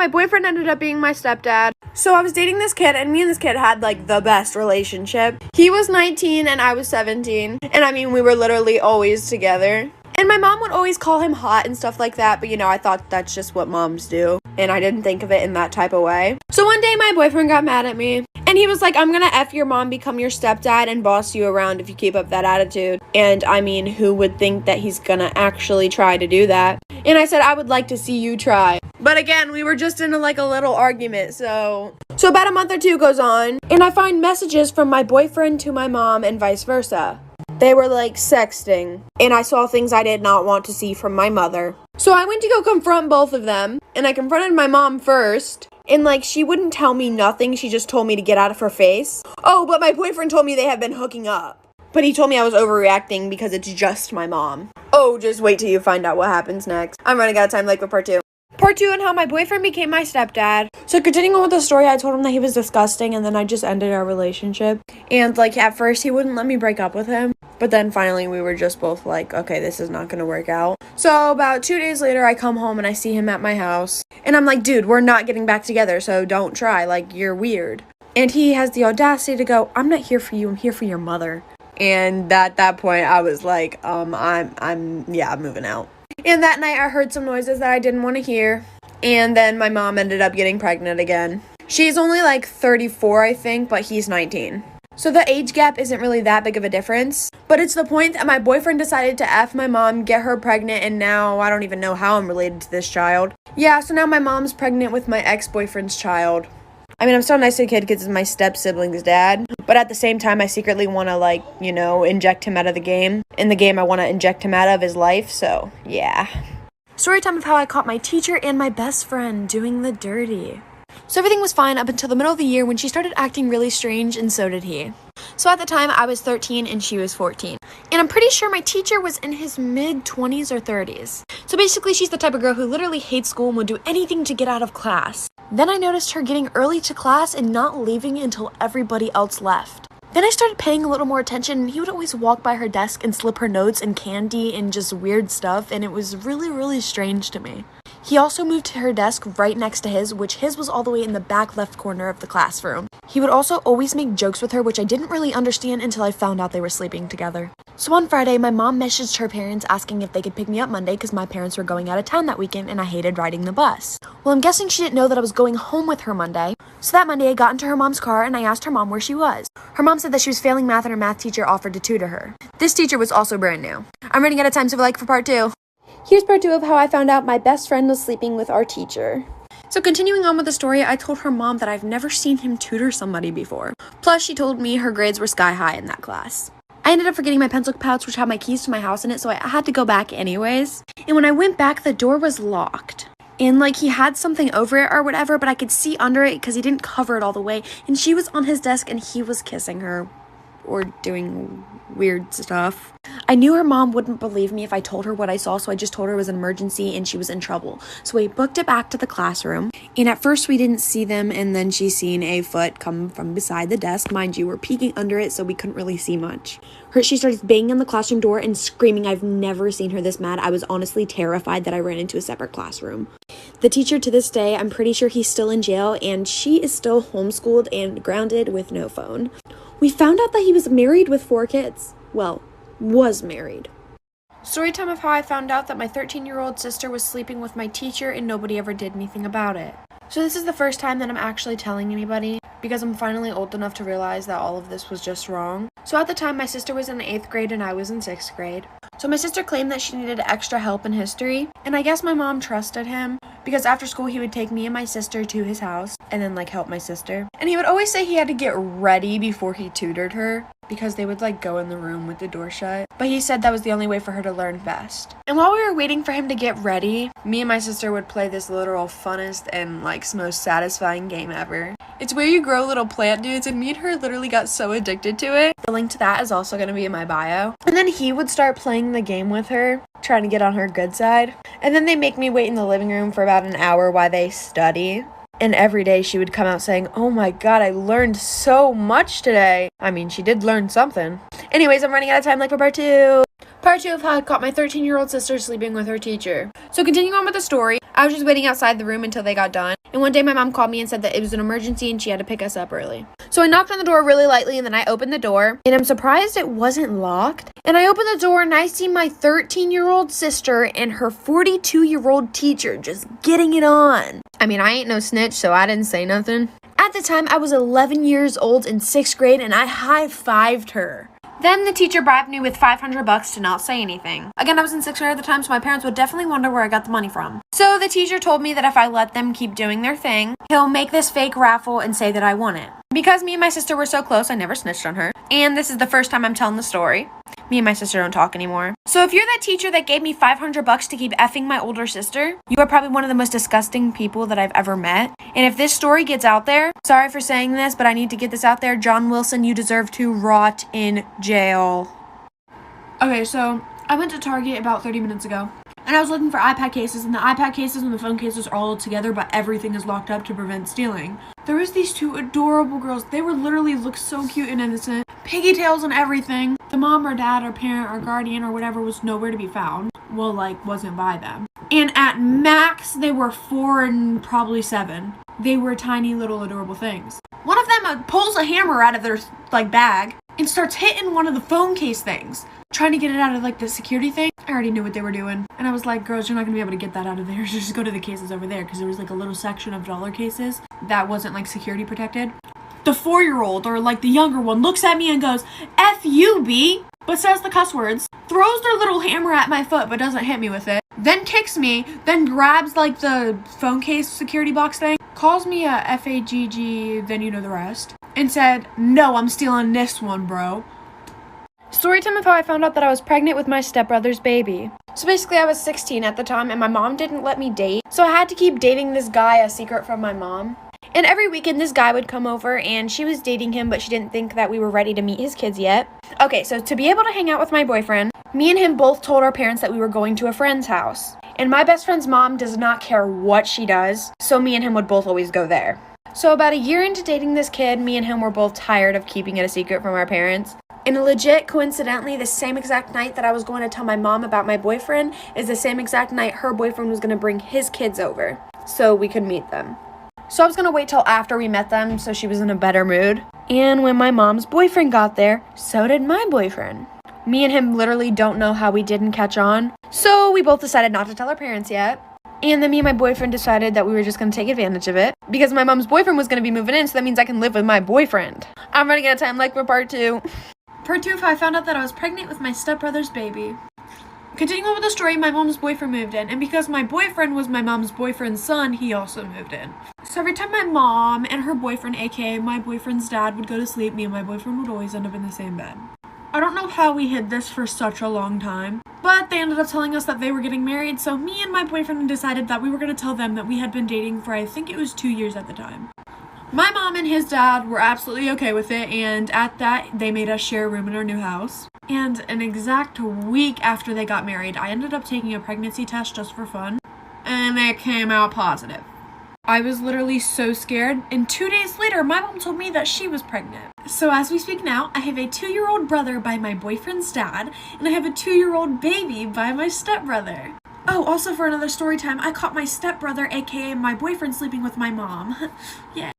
my boyfriend ended up being my stepdad. So I was dating this kid, and me and this kid had, like, the best relationship. He was 19, and I was 17. And, I mean, we were literally always together. And my mom would always call him hot and stuff like that, but, you know, I thought that's just what moms do. And I didn't think of it in that type of way. So one day, my boyfriend got mad at me. And he was like, I'm gonna F your mom, become your stepdad, and boss you around if you keep up that attitude. And, I mean, who would think that he's gonna actually try to do that? And I said, I would like to see you try. But again, we were just in a little argument, so about a month or two goes on, and I find messages from my boyfriend to my mom and vice versa. They were, like, sexting, and I saw things I did not want to see from my mother. So I went to go confront both of them, and I confronted my mom first, and, like, she wouldn't tell me nothing, she just told me to get out of her face. Oh, but my boyfriend told me they have been hooking up. But he told me I was overreacting because it's just my mom. Oh, just wait till you find out what happens next. I'm running out of time, for part 2. Part 2 and how my boyfriend became my stepdad. So continuing on with the story, I told him that he was disgusting, and then I just ended our relationship. And, at first, he wouldn't let me break up with him. But then finally, we were just both like, okay, this is not gonna work out. So about 2 days later, I come home and I see him at my house. And I'm like, dude, we're not getting back together, so don't try. You're weird. And he has the audacity to go, I'm not here for you, I'm here for your mother. And at that point, I was like, I'm moving out. And that night, I heard some noises that I didn't want to hear. And then my mom ended up getting pregnant again. She's only 34, I think, but he's 19. So the age gap isn't really that big of a difference. But it's the point that my boyfriend decided to F my mom, get her pregnant, and now I don't even know how I'm related to this child. Yeah, so now my mom's pregnant with my ex-boyfriend's child. I mean, I'm still nice to the kid because it's my step-sibling's dad. But at the same time, I secretly want to, inject him out of the game. In the game, I want to inject him out of his life, so yeah. Story time of how I caught my teacher and my best friend doing the dirty. So everything was fine up until the middle of the year when she started acting really strange, and so did he. So at the time, I was 13 and she was 14. And I'm pretty sure my teacher was in his mid-20s or 30s. So basically, she's the type of girl who literally hates school and would do anything to get out of class. Then I noticed her getting early to class and not leaving until everybody else left. Then I started paying a little more attention, and he would always walk by her desk and slip her notes and candy and just weird stuff, and it was really, really strange to me. He also moved to her desk right next to his, which his was all the way in the back left corner of the classroom. He would also always make jokes with her, which I didn't really understand until I found out they were sleeping together. So on Friday, my mom messaged her parents asking if they could pick me up Monday because my parents were going out of town that weekend and I hated riding the bus. Well, I'm guessing she didn't know that I was going home with her Monday. So that Monday, I got into her mom's car and I asked her mom where she was. Her mom said that she was failing math and her math teacher offered to tutor her. This teacher was also brand new. I'm running out of time, so for part 2. Here's part 2 of how I found out my best friend was sleeping with our teacher. So continuing on with the story, I told her mom that I've never seen him tutor somebody before. Plus, she told me her grades were sky high in that class. I ended up forgetting my pencil pouch, which had my keys to my house in it, so I had to go back anyways. And when I went back, the door was locked. And he had something over it or whatever, but I could see under it because he didn't cover it all the way. And she was on his desk and he was kissing her or doing weird stuff. I knew her mom wouldn't believe me if I told her what I saw, so I just told her it was an emergency and she was in trouble. So we booked it back to the classroom, and at first we didn't see them, and then she seen a foot come from beside the desk. Mind you, we're peeking under it, so we couldn't really see much. She started banging on the classroom door and screaming. I've never seen her this mad. I was honestly terrified that I ran into a separate classroom. The teacher, to this day, I'm pretty sure he's still in jail, and she is still homeschooled and grounded with no phone. We found out that he was married with 4 kids. Well, was married. Story time of how I found out that my 13-year-old sister was sleeping with my teacher and nobody ever did anything about it. So this is the first time that I'm actually telling anybody because I'm finally old enough to realize that all of this was just wrong. So at the time, my sister was in 8th grade and I was in 6th grade. So my sister claimed that she needed extra help in history, and I guess my mom trusted him because after school he would take me and my sister to his house and then help my sister. And he would always say he had to get ready before he tutored her because they would go in the room with the door shut. But he said that was the only way for her to learn best. And while we were waiting for him to get ready, me and my sister would play this literal funnest and most satisfying game ever. It's where you grow little plant dudes, and me and her literally got so addicted to it. The link to that is also going to be in my bio. And then he would start playing the game with her, trying to get on her good side. And then they make me wait in the living room for about an hour while they study. And every day she would come out saying, oh my god, I learned so much today. I mean, she did learn something. Anyways, I'm running out of time for part 2. Part 2 of how I caught my 13-year-old sister sleeping with her teacher. So continuing on with the story, I was just waiting outside the room until they got done. And one day my mom called me and said that it was an emergency and she had to pick us up early. So I knocked on the door really lightly and then I opened the door. And I'm surprised it wasn't locked. And I opened the door and I see my 13-year-old sister and her 42-year-old teacher just getting it on. I mean, I ain't no snitch, so I didn't say nothing. At the time, I was 11 years old in 6th grade and I high-fived her. Then the teacher bribed me with $500 to not say anything. Again, I was in 6th grade at the time, so my parents would definitely wonder where I got the money from. So the teacher told me that if I let them keep doing their thing, he'll make this fake raffle and say that I won it. Because me and my sister were so close, I never snitched on her. And this is the first time I'm telling the story. Me and my sister don't talk anymore. So if you're that teacher that gave me $500 to keep effing my older sister, you are probably one of the most disgusting people that I've ever met. And if this story gets out there, sorry for saying this, but I need to get this out there. John Wilson, you deserve to rot in jail. Okay, so I went to Target about 30 minutes ago. And I was looking for iPad cases, and the iPad cases and the phone cases are all together, but everything is locked up to prevent stealing. There was these two adorable girls. They were literally looked so cute and innocent. Pigtails and everything. The mom or dad or parent or guardian or whatever was nowhere to be found. Well, wasn't by them. And at max, they were 4 and probably 7. They were tiny little adorable things. One of them pulls a hammer out of their bag and starts hitting one of the phone case things, trying to get it out of the security thing. I already knew what they were doing. And I was like, girls, you're not gonna be able to get that out of there. Just go to the cases over there, because there was a little section of dollar cases that wasn't security protected. The 4-year-old or the younger one looks at me and goes, F you, B, but says the cuss words, throws their little hammer at my foot but doesn't hit me with it, then kicks me, then grabs the phone case security box thing, calls me a FAGG, then you know the rest, and said, no, I'm stealing this one, bro. Storytime of how I found out that I was pregnant with my stepbrother's baby. So basically I was 16 at the time and my mom didn't let me date, so I had to keep dating this guy a secret from my mom. And every weekend this guy would come over and she was dating him, but she didn't think that we were ready to meet his kids yet. Okay, so to be able to hang out with my boyfriend, me and him both told our parents that we were going to a friend's house. And my best friend's mom does not care what she does, so me and him would both always go there. So about a year into dating this kid, me and him were both tired of keeping it a secret from our parents. And legit, coincidentally, the same exact night that I was going to tell my mom about my boyfriend is the same exact night her boyfriend was going to bring his kids over so we could meet them. So I was going to wait till after we met them so she was in a better mood. And when my mom's boyfriend got there, so did my boyfriend. Me and him literally don't know how we didn't catch on. So we both decided not to tell our parents yet. And then me and my boyfriend decided that we were just going to take advantage of it. Because my mom's boyfriend was going to be moving in, so that means I can live with my boyfriend. I'm running out of time for part 2. Part 2 of how I found out that I was pregnant with my stepbrother's baby. Continuing on with the story, my mom's boyfriend moved in, and because my boyfriend was my mom's boyfriend's son, he also moved in. So every time my mom and her boyfriend, aka my boyfriend's dad, would go to sleep, me and my boyfriend would always end up in the same bed. I don't know how we hid this for such a long time, but they ended up telling us that they were getting married, so me and my boyfriend decided that we were going to tell them that we had been dating for I think it was 2 years at the time. My mom and his dad were absolutely okay with it, and at that, they made us share a room in our new house. And an exact week after they got married, I ended up taking a pregnancy test just for fun, and it came out positive. I was literally so scared, and 2 days later, my mom told me that she was pregnant. So as we speak now, I have a 2-year-old brother by my boyfriend's dad, and I have a 2-year-old baby by my stepbrother. Oh, also for another story time, I caught my stepbrother, aka my boyfriend, sleeping with my mom. Yeah.